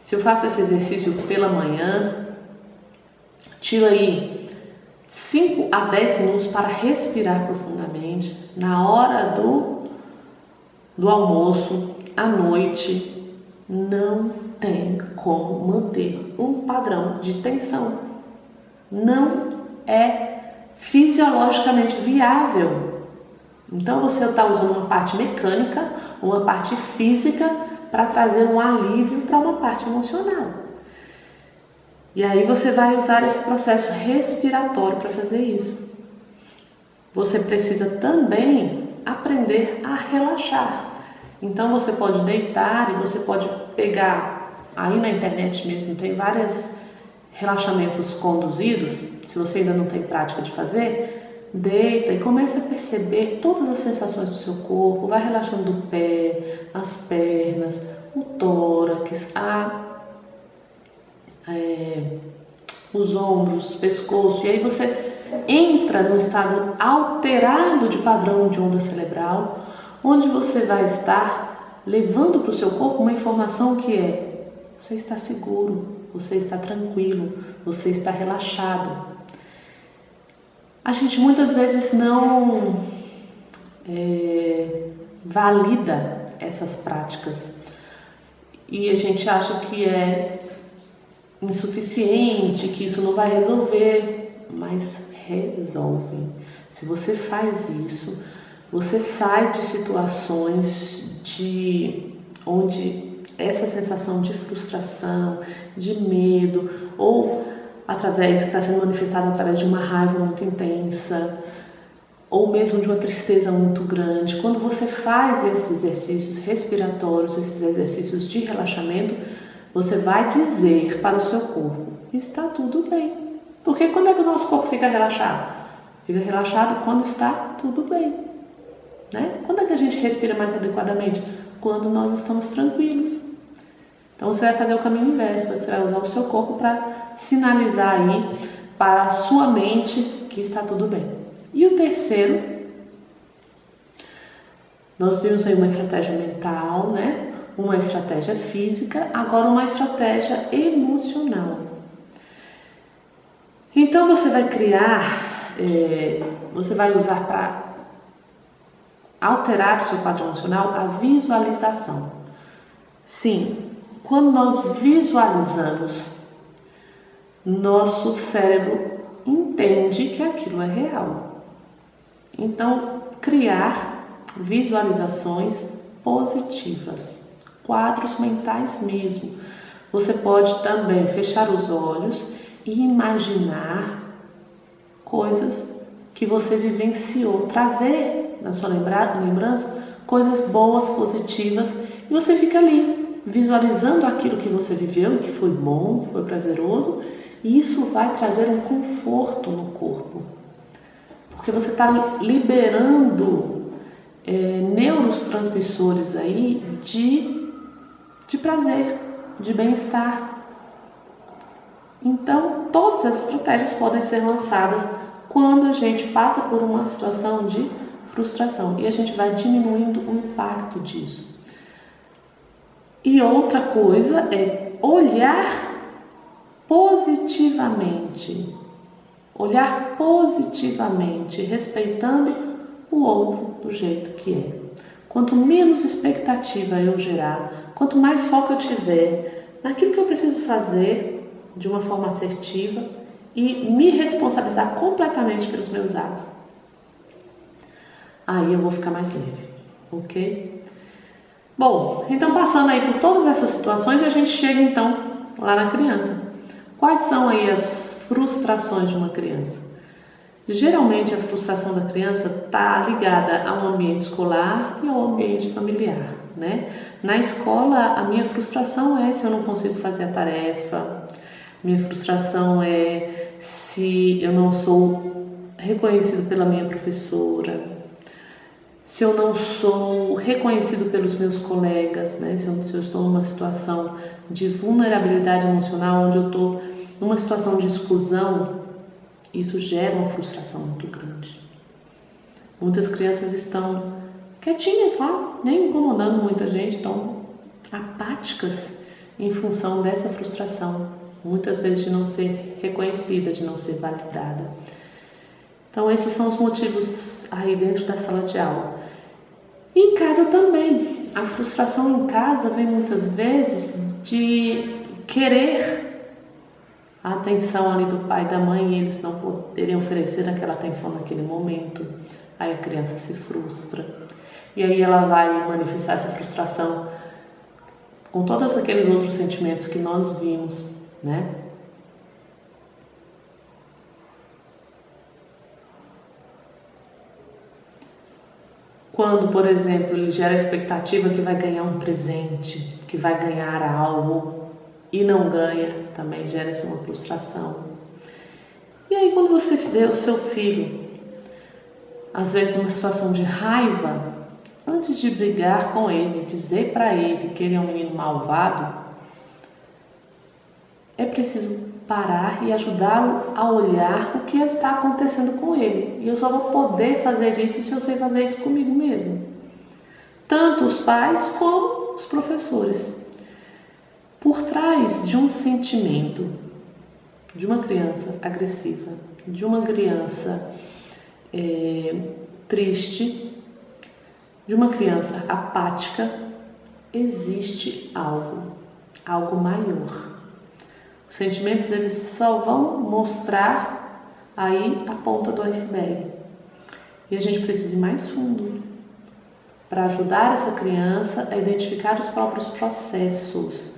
Se eu faço esse exercício pela manhã, tiro aí 5 a 10 minutos para respirar profundamente. Na hora do almoço, à noite, não tem como manter um padrão de tensão. Não é fisiologicamente viável. Então você está usando uma parte mecânica, uma parte física para trazer um alívio para uma parte emocional. E aí você vai usar esse processo respiratório para fazer isso. Você precisa também aprender a relaxar. Então você pode deitar e você pode pegar, aí na internet mesmo tem vários relaxamentos conduzidos. Se você ainda não tem prática de fazer, deita e comece a perceber todas as sensações do seu corpo. Vai relaxando o pé, as pernas, o tórax, os ombros, pescoço. E aí você entra no estado alterado de padrão de onda cerebral, onde você vai estar levando para o seu corpo uma informação que é: você está seguro, você está tranquilo, você está relaxado. A gente muitas vezes não valida essas práticas e a gente acha que é insuficiente, que isso não vai resolver, mas resolve. Se você faz isso, você sai de situações onde essa sensação de frustração, de medo, ou que está sendo manifestada através de uma raiva muito intensa, ou mesmo de uma tristeza muito grande. Quando você faz esses exercícios respiratórios, esses exercícios de relaxamento, você vai dizer para o seu corpo: está tudo bem. Porque quando é que o nosso corpo fica relaxado? Fica relaxado quando está tudo bem, né? Quando é que a gente respira mais adequadamente? Quando nós estamos tranquilos. Então você vai fazer o caminho inverso, você vai usar o seu corpo para sinalizar aí para a sua mente que está tudo bem. E o terceiro, nós vimos aí uma estratégia mental, né? Uma estratégia física, agora uma estratégia emocional. Então você vai criar, você vai usar para alterar o seu padrão emocional a visualização. Sim, quando nós visualizamos, nosso cérebro entende que aquilo é real. Então, criar visualizações positivas, quadros mentais mesmo. Você pode também fechar os olhos e imaginar coisas que você vivenciou, trazer na sua lembrança coisas boas, positivas, e você fica ali visualizando aquilo que você viveu e que foi bom, foi prazeroso, e isso vai trazer um conforto no corpo, porque você está liberando neurotransmissores aí de prazer, de bem-estar. Então, todas as estratégias podem ser lançadas quando a gente passa por uma situação de frustração e a gente vai diminuindo o impacto disso. E outra coisa é olhar positivamente, respeitando o outro do jeito que é. Quanto menos expectativa eu gerar, quanto mais foco eu tiver naquilo que eu preciso fazer de uma forma assertiva e me responsabilizar completamente pelos meus atos, aí eu vou ficar mais leve, ok? Bom, então passando aí por todas essas situações, a gente chega então lá na criança. Quais são aí as frustrações de uma criança? Geralmente a frustração da criança está ligada ao ambiente escolar e ao ambiente familiar, né? Na escola, a minha frustração é se eu não consigo fazer a tarefa, minha frustração é se eu não sou reconhecido pela minha professora, se eu não sou reconhecido pelos meus colegas, né? Se eu estou numa situação de vulnerabilidade emocional, onde eu estou numa situação de exclusão, isso gera uma frustração muito grande. Muitas crianças estão quietinhas lá, nem incomodando muita gente, estão apáticas. em função dessa frustração, muitas vezes de não ser reconhecida, de não ser validada. Então esses são os motivos aí dentro da sala de aula. E em casa também. A frustração em casa vem muitas vezes de querer a atenção ali do pai e da mãe e eles não poderem oferecer aquela atenção naquele momento. Aí a criança se frustra. E aí ela vai manifestar essa frustração com todos aqueles outros sentimentos que nós vimos, né? Quando, por exemplo, ele gera a expectativa que vai ganhar um presente, que vai ganhar algo e não ganha, também gera-se uma frustração. E aí quando você vê o seu filho, às vezes numa situação de raiva, antes de brigar com ele, dizer para ele que ele é um menino malvado, é preciso parar e ajudá-lo a olhar o que está acontecendo com ele. E eu só vou poder fazer isso se eu sei fazer isso comigo mesmo. Tanto os pais como os professores. Por trás de um sentimento de uma criança agressiva, de uma criança triste, de uma criança apática, existe algo maior. Os sentimentos eles só vão mostrar aí a ponta do iceberg. E a gente precisa ir mais fundo para ajudar essa criança a identificar os próprios processos,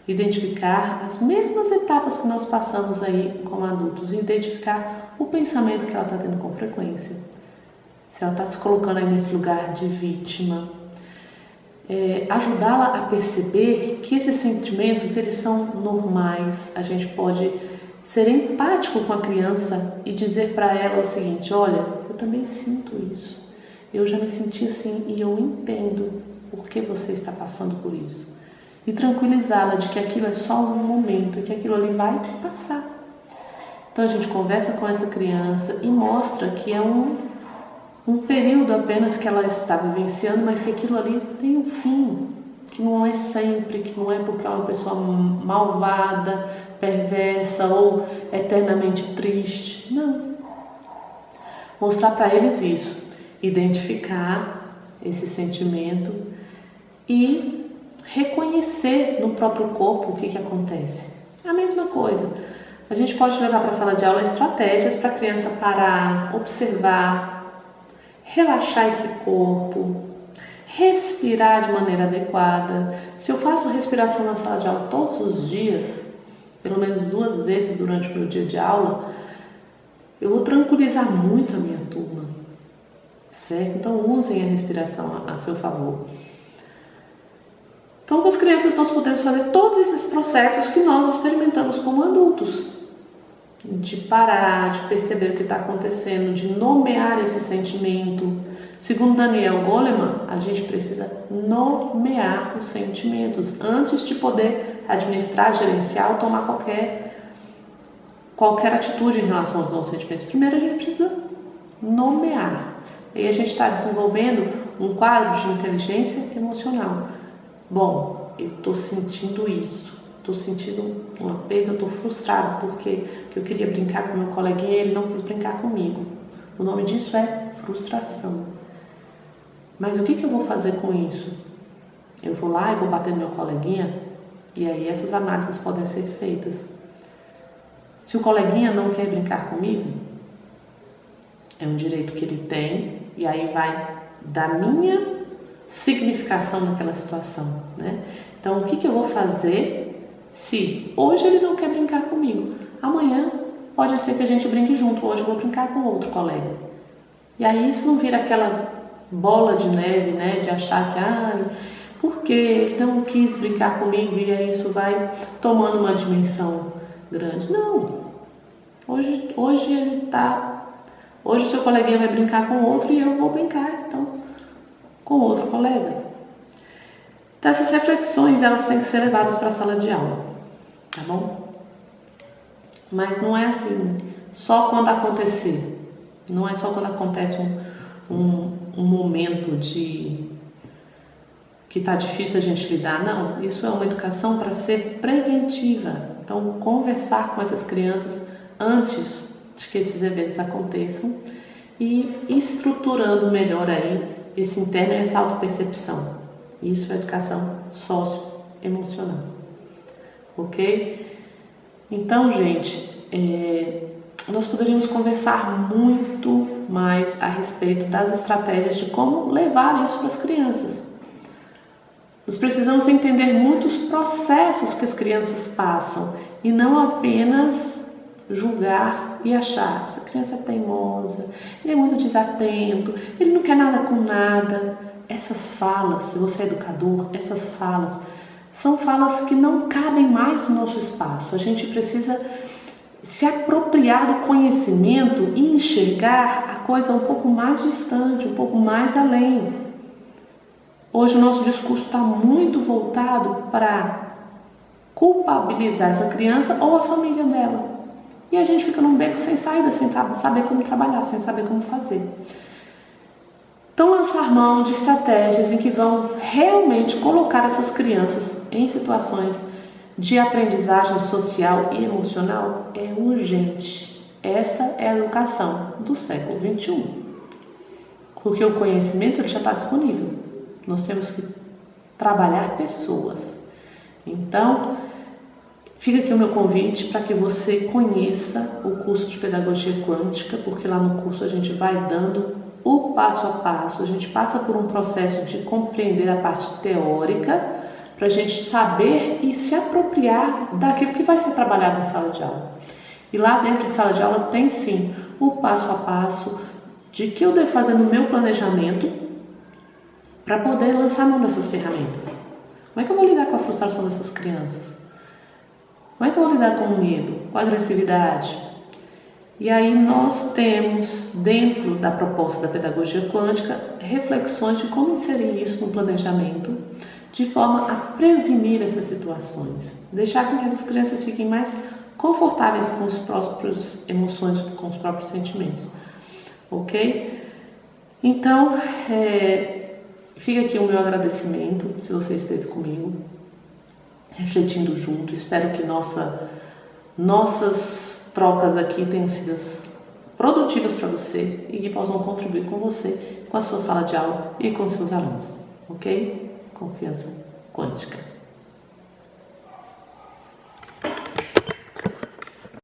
identificar as mesmas etapas que nós passamos aí como adultos, identificar o pensamento que ela está tendo com frequência. Se ela está se colocando aí nesse lugar de vítima, ajudá-la a perceber que esses sentimentos eles são normais. A gente pode ser empático com a criança e dizer para ela o seguinte: olha, eu também sinto isso, eu já me senti assim e eu entendo por que você está passando por isso, e tranquilizá-la de que aquilo é só um momento e que aquilo ali vai passar. Então a gente conversa com essa criança e mostra que é um período apenas que ela está vivenciando, mas que aquilo ali tem um fim, que não é sempre, que não é porque é uma pessoa malvada, perversa ou eternamente triste. Não. Mostrar para eles isso, identificar esse sentimento e reconhecer no próprio corpo o que acontece. A mesma coisa. A gente pode levar para a sala de aula estratégias para a criança parar, observar, relaxar esse corpo, respirar de maneira adequada. Se eu faço respiração na sala de aula todos os dias, pelo menos 2 vezes durante o meu dia de aula, eu vou tranquilizar muito a minha turma, certo? Então usem a respiração a seu favor. Então com as crianças nós podemos fazer todos esses processos que nós experimentamos como adultos. De parar, de perceber o que está acontecendo, de nomear esse sentimento. Segundo Daniel Goleman, a gente precisa nomear os sentimentos antes de poder administrar, gerenciar ou tomar qualquer atitude em relação aos nossos sentimentos. Primeiro a gente precisa nomear. E aí a gente está desenvolvendo um quadro de inteligência emocional. Bom, eu estou sentindo isso. Estou sentindo um aperto, eu estou frustrado porque eu queria brincar com meu coleguinha e ele não quis brincar comigo. O nome disso é frustração. Mas o que eu vou fazer com isso? Eu vou lá e vou bater no meu coleguinha? E aí essas análises podem ser feitas. Se o coleguinha não quer brincar comigo, é um direito que ele tem e aí vai da minha significação naquela situação, né? Então o que eu vou fazer se hoje ele não quer brincar comigo? Amanhã pode ser que a gente brinque junto, hoje eu vou brincar com outro colega. E aí isso não vira aquela bola de neve, né? De achar que, porque ele não quis brincar comigo e aí isso vai tomando uma dimensão grande. Não. Hoje o seu coleguinha vai brincar com outro e eu vou brincar, então, com outro colega. Então essas reflexões elas têm que ser levadas para a sala de aula, tá bom? Mas não é assim, só quando acontecer. Não é só quando acontece um momento que está difícil a gente lidar, não. Isso é uma educação para ser preventiva. Então, conversar com essas crianças antes de que esses eventos aconteçam e estruturando melhor aí esse interno e essa autopercepção. Isso é educação socioemocional, ok? Então, gente, nós poderíamos conversar muito mais a respeito das estratégias de como levar isso para as crianças. Nós precisamos entender muitos processos que as crianças passam e não apenas julgar e achar: essa criança é teimosa, ele é muito desatento, ele não quer nada com nada. Essas falas, se você é educador, essas falas são falas que não cabem mais no nosso espaço. A gente precisa se apropriar do conhecimento e enxergar a coisa um pouco mais distante, um pouco mais além. Hoje o nosso discurso está muito voltado para culpabilizar essa criança ou a família dela. E a gente fica num beco sem saída, sem saber como trabalhar, sem saber como fazer. Então, lançar mão de estratégias em que vão realmente colocar essas crianças em situações de aprendizagem social e emocional é urgente. Essa é a educação do século XXI. Porque o conhecimento ele já está disponível. Nós temos que trabalhar pessoas. Então, fica aqui o meu convite para que você conheça o curso de Pedagogia Quântica, porque lá no curso a gente vai dando o passo a passo, a gente passa por um processo de compreender a parte teórica, para a gente saber e se apropriar daquilo que vai ser trabalhado em sala de aula. E lá dentro de sala de aula tem sim o passo a passo de que eu devo fazer no meu planejamento para poder lançar mão dessas ferramentas. Como é que eu vou lidar com a frustração dessas crianças? Como é que eu vou lidar com o medo, com a agressividade? E aí nós temos, dentro da proposta da pedagogia quântica, reflexões de como inserir isso no planejamento, de forma a prevenir essas situações, deixar com que essas crianças fiquem mais confortáveis com as próprias emoções, com os próprios sentimentos, ok? Então, fica aqui o meu agradecimento, se você esteve comigo, refletindo junto. Espero que nossas trocas aqui tenham sido produtivas para você e que possam contribuir com você, com a sua sala de aula e com os seus alunos, ok? Confiança quântica.